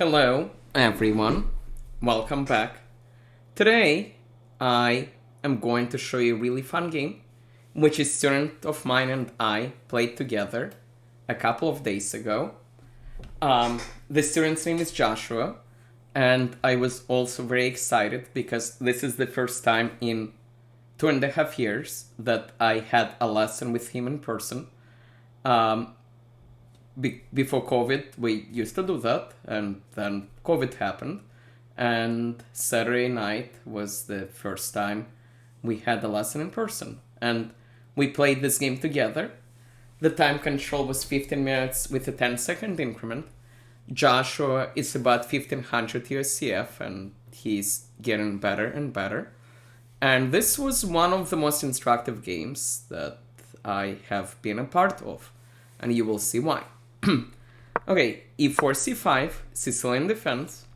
Hello, everyone. Welcome back. Today, I am going to show you a really fun game, which a student of mine and I played together a couple of days ago. The student's name is Joshua, and I was also very excited because this is the first time in 2.5 years that I had a lesson with him in person. Before COVID, we used to do that, and then COVID happened, and Saturday night was the first time we had a lesson in person, and we played this game together. The time control was 15 minutes with a 10-second increment. Joshua is about 1500 USCF, and he's getting better and better. And this was one of the most instructive games that I have been a part of, and you will see why. Okay, e4, c5, Sicilian defense,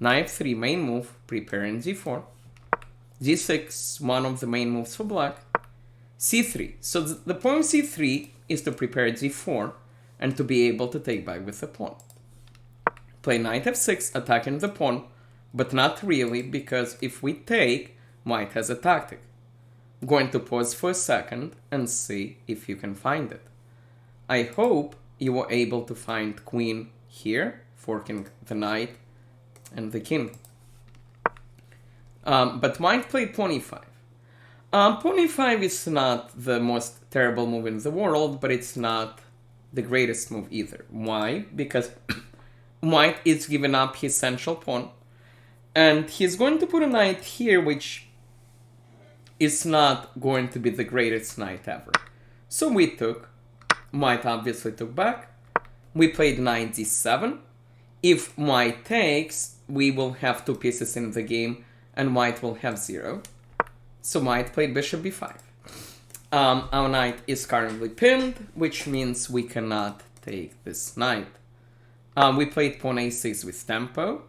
knight f3, main move, preparing g4, g6, one of the main moves for black, c3. So the point of c3 is to prepare g4 and to be able to take back with the pawn. Play knight f6, attacking the pawn, but not really, because if we take, white has a tactic. I'm going to pause for a second and see if you can find it. I hope you were able to find queen here, forking the knight and the king. But white played pawn e5. Pawn e5 is not the most terrible move in the world, but it's not the greatest move either. Why? Because white is giving up his central pawn, and he's going to put a knight here, which is not going to be the greatest knight ever. So we took. White obviously took back. We played knight d7. If white takes, we will have two pieces in the game, and white will have 0. So white played bishop b5. Our knight is currently pinned, which means we cannot take this knight. We played pawn a6 with tempo.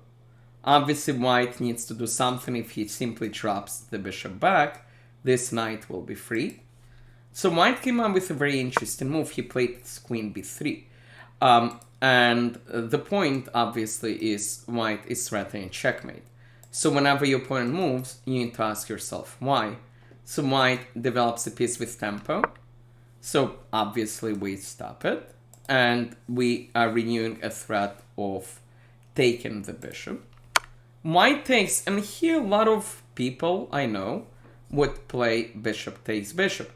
Obviously, white needs to do something. If he simply drops the bishop back, this knight will be free. So white came up with a very interesting move. He played queen b3. And the point, obviously, is white is threatening checkmate. So whenever your opponent moves, you need to ask yourself why. So white develops a piece with tempo. So obviously we stop it. And we are renewing a threat of taking the bishop. White takes, and here a lot of people I know would play bishop takes bishop,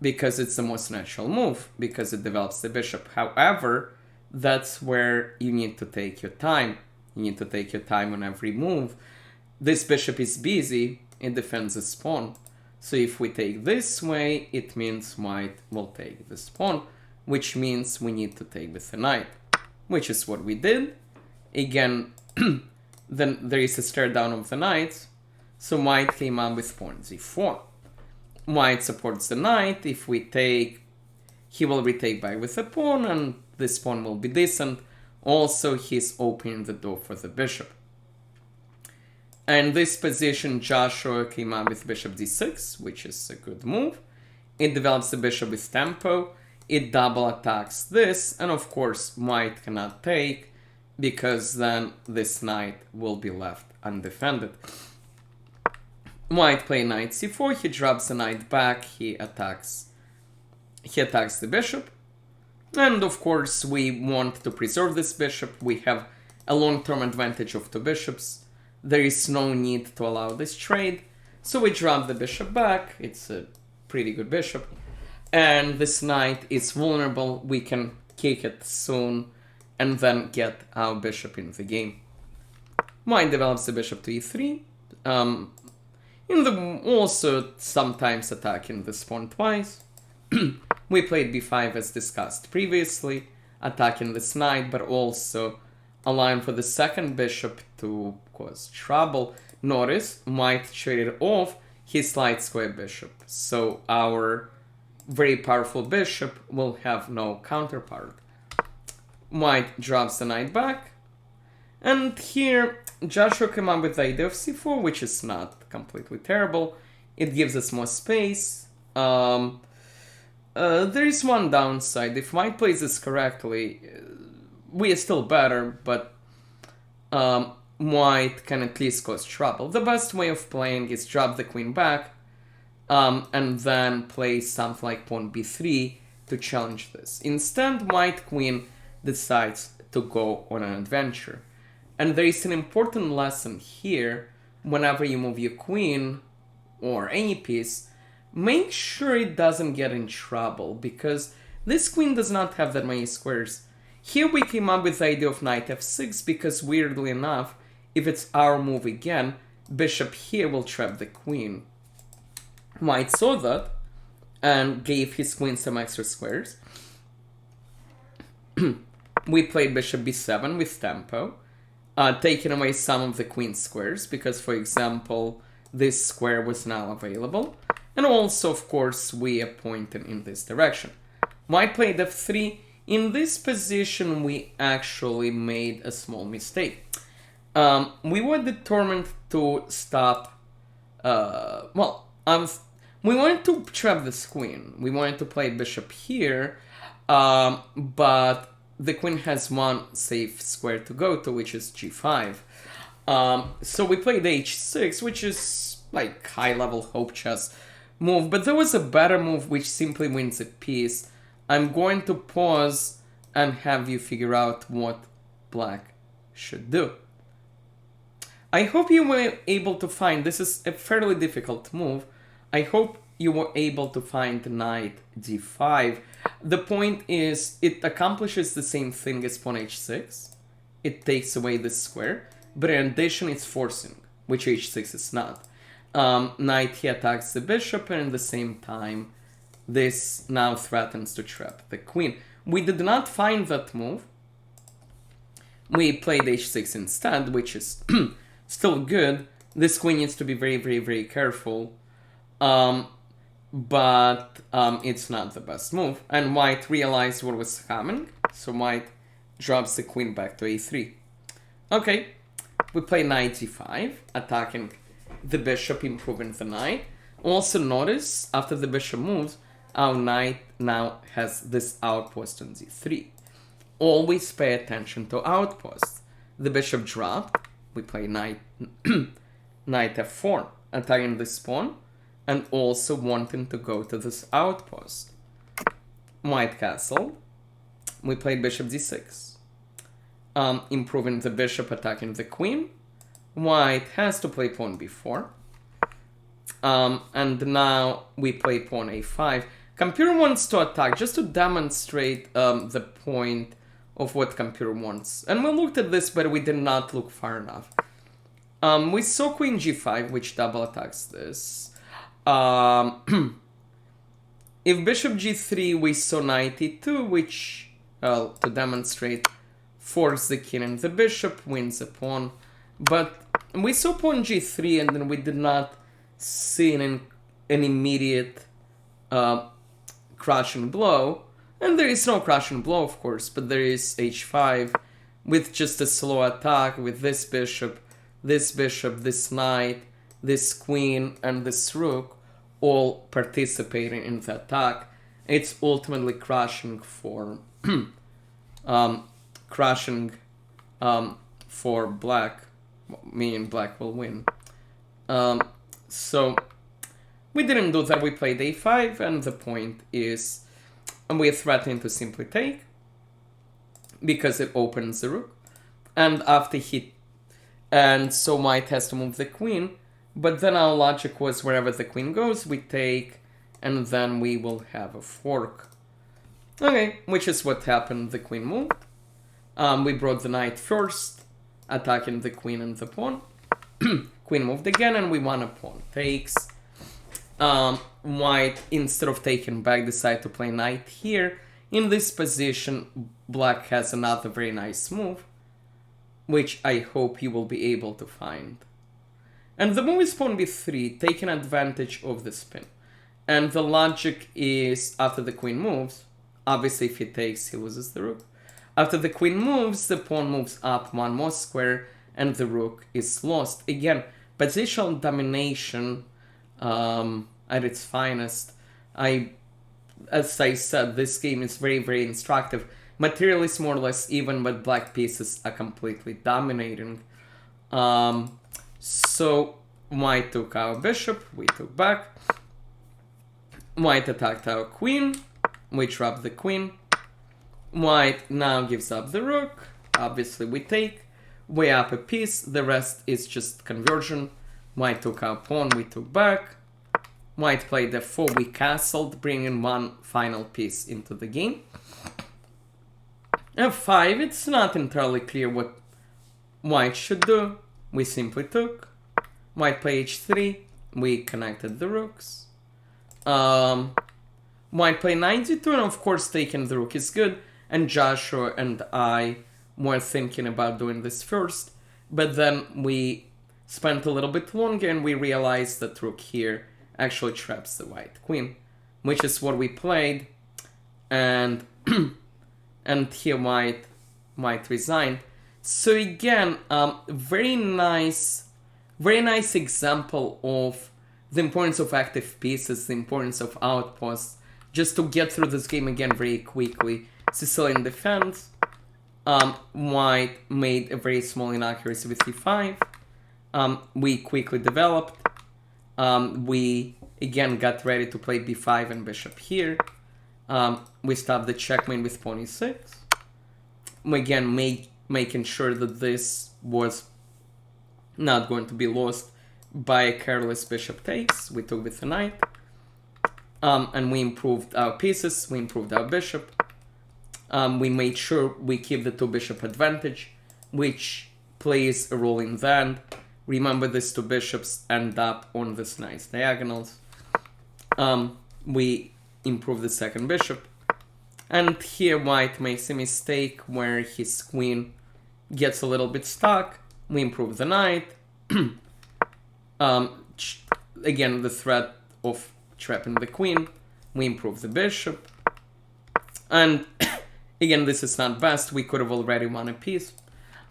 because it's the most natural move, because it develops the bishop. However, that's where you need to take your time. You need to take your time on every move. This bishop is busy, it defends this pawn. So if we take this way, it means white will take this pawn, which means we need to take with the knight, which is what we did. Again, then there is a stare down of the knights, so white came up with pawn g4. White supports the knight. If we take, he will retake back with a pawn, and this pawn will be decent. Also, he's opening the door for the bishop. And this position, Joshua came up with bishop d6, which is a good move. It develops the bishop with tempo. It double attacks this, and of course, white cannot take, because then this knight will be left undefended. White play knight c4, he drops the knight back, he attacks the bishop. And of course, we want to preserve this bishop. We have a long-term advantage of two bishops. There is no need to allow this trade. So we drop the bishop back. It's a pretty good bishop. And this knight is vulnerable. We can kick it soon and then get our bishop in the game. White develops the bishop to e3. Also sometimes attacking this pawn twice. We played b5 as discussed previously, attacking this knight, but also allowing for the second bishop to cause trouble. Notice white traded off his light square bishop, so our very powerful bishop will have no counterpart. White drops the knight back, and here Joshua came up with the idea of c4, which is not completely terrible. It gives us more space. There is one downside. If white plays this correctly, we are still better, but white can at least cause trouble. The best way of playing is drop the queen back, and then play something like pawn b3 to challenge this. Instead, white queen decides to go on an adventure. And there is an important lesson here. Whenever you move your queen or any piece, make sure it doesn't get in trouble, because this queen does not have that many squares. Here we came up with the idea of knight f6 because, weirdly enough, if it's our move again, bishop here will trap the queen. White saw that and gave his queen some extra squares. We played bishop b7 with tempo, taking away some of the queen squares because, for example, this square was now available. And also, of course, we are pointing in this direction. White played f3. In this position, we actually made a small mistake. We were determined to stop... we wanted to trap this queen. We wanted to play bishop here, but the queen has one safe square to go to, which is g5. So we played h6, which is like high-level hope chess move, but there was a better move which simply wins a piece. I'm going to pause and have you figure out what black should do. I hope you were able to find, this is a fairly difficult move, I hope you were able to find knight d5. The point is, it accomplishes the same thing as pawn h6. It takes away this square, but in addition it's forcing, which h6 is not. Knight here attacks the bishop, and at the same time, this now threatens to trap the queen. We did not find that move. We played h6 instead, which is still good. This queen needs to be very, very, very careful. But it's not the best move. And white realized what was coming, so white drops the queen back to a3. Okay, we play knight g5, attacking the bishop, improving the knight. Also notice, after the bishop moves, our knight now has this outpost on z3. Always pay attention to outposts. The bishop dropped, we play knight, knight f4, attacking this pawn, and also wanting to go to this outpost. White castle, we play bishop d6, improving the bishop, attacking the queen. White has to play pawn b4, and now we play pawn a5. Computer wants to attack just to demonstrate the point of what computer wants. And we looked at this, but we did not look far enough. We saw queen g5, which double attacks this. If bishop g3, we saw knight e2, which, to demonstrate, force the king and the bishop, wins a pawn. But we saw pawn g3, and then we did not see an immediate crushing blow. And there is no crushing blow, of course, but there is h5 with just a slow attack with this bishop, this knight, this queen, and this rook all participating in the attack. It's ultimately crushing for for black, meaning black will win. So we didn't do that. We played a5, and the point is, and we're threatening to simply take because it opens the rook. And after and so white has to move the queen, but then our logic was wherever the queen goes, we take, and then we will have a fork. Okay, which is what happened. The queen moved. We brought the knight first, attacking the queen and the pawn. Queen moved again, and we won a pawn. Takes. White, instead of taking back, decided to play knight here. In this position, black has another very nice move, which I hope you will be able to find. And the move is pawn b3, taking advantage of the spin. And the logic is, after the queen moves, obviously if he takes, he loses the rook. After the queen moves, the pawn moves up one more square, and the rook is lost. Again, positional domination at its finest. As I said, this game is very, very instructive Material is more or less even, but black pieces are completely dominating. So white took our bishop, we took back. White attacked our queen, we trapped the queen. White now gives up the rook, obviously we take. We up a piece, the rest is just conversion. White took our pawn, we took back. White played f4, we castled, bringing one final piece into the game. f5, it's not entirely clear what white should do. We simply took. White played h3, we connected the rooks. White played knight d2, and of course taking the rook is good. And Joshua and I were thinking about doing this first, but then we spent a little bit longer and we realized that rook here actually traps the white queen, which is what we played. And and here white resigned. So again, very nice example of the importance of active pieces, the importance of outposts. Just to get through this game again very quickly. Sicilian defense. White made a very small inaccuracy with e5. We quickly developed. We again got ready to play b5 and bishop here. We stopped the checkmate with pawn e6. We again making sure that this was not going to be lost by a careless bishop takes. We took with the knight. And we improved our pieces, we improved our bishop. We made sure we keep the two bishop advantage, which plays a role in the end. Remember, these two bishops end up on this nice diagonals. We improve the second bishop. And here white makes a mistake where his queen gets a little bit stuck. We improve the knight. Again, the threat of trapping the queen. We improve the bishop. And again, this is not best. We could have already won a piece.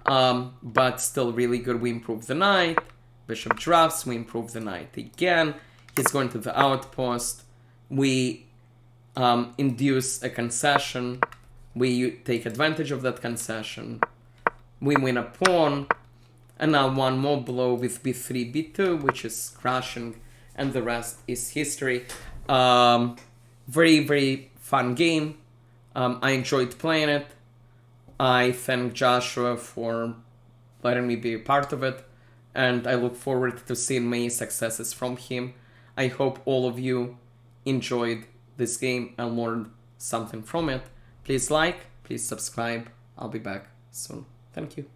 But still really good. We improve the knight. Bishop drops. We improve the knight again. He's going to the outpost. We induce a concession. We take advantage of that concession. We win a pawn. And now one more blow with b3, b2, which is crushing. And the rest is history. Very, very fun game. I enjoyed playing it. I thank Joshua for letting me be a part of it. And I look forward to seeing many successes from him. I hope all of you enjoyed this game and learned something from it. Please like, please subscribe. I'll be back soon. Thank you.